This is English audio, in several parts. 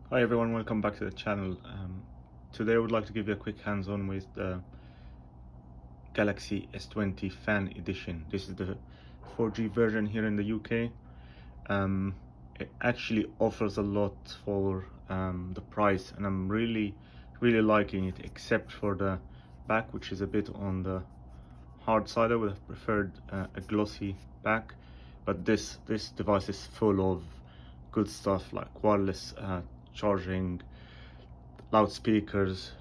Hi everyone, welcome back to the channel. Today I would like to give you a quick hands-on with the Galaxy S20 Fan Edition. This is the 4G version here in the UK. It actually offers a lot for the price, and I'm really liking it, except for the back, which is a bit on the hard side. I would have preferred a glossy back, but this device is full of good stuff like wireless charging, loudspeakers,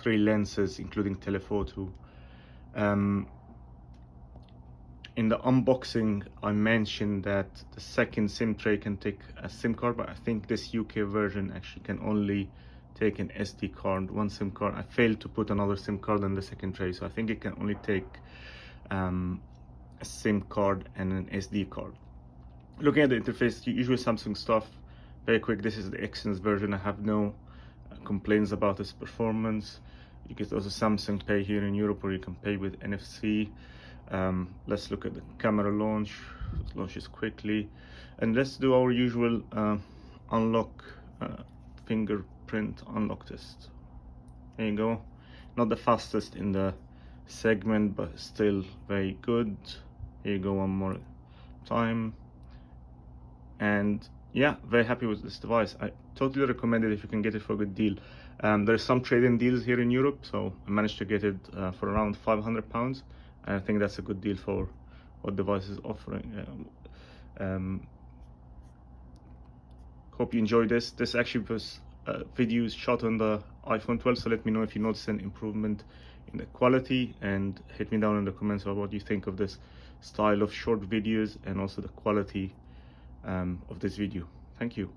3 lenses including telephoto. In the unboxing I mentioned that the second SIM tray can take a SIM card, but I think this UK version actually can only take an SD card, one SIM card. I failed to put another SIM card in the second tray, so I think it can only take a SIM card and an SD card. Looking at the interface, usual Samsung stuff, very quick. This is the Exynos version. I have no complaints about its performance. You get also Samsung Pay here in Europe, or you can pay with NFC. Let's look at the camera launch. It launches quickly, and let's do our usual unlock fingerprint unlock test. There you go. Not the fastest in the segment, but still very good. Here you go, one more time. And yeah, very happy with this device. I totally recommend it if you can get it for a good deal. There's some trade-in deals here in Europe, so I managed to get it for around £500, and I think that's a good deal for what device is offering. Hope you enjoyed this. This actually was videos shot on the iPhone 12, so let me know if you notice an improvement in the quality, and hit me down in the comments about what you think of this style of short videos and also the quality of this video. Thank you.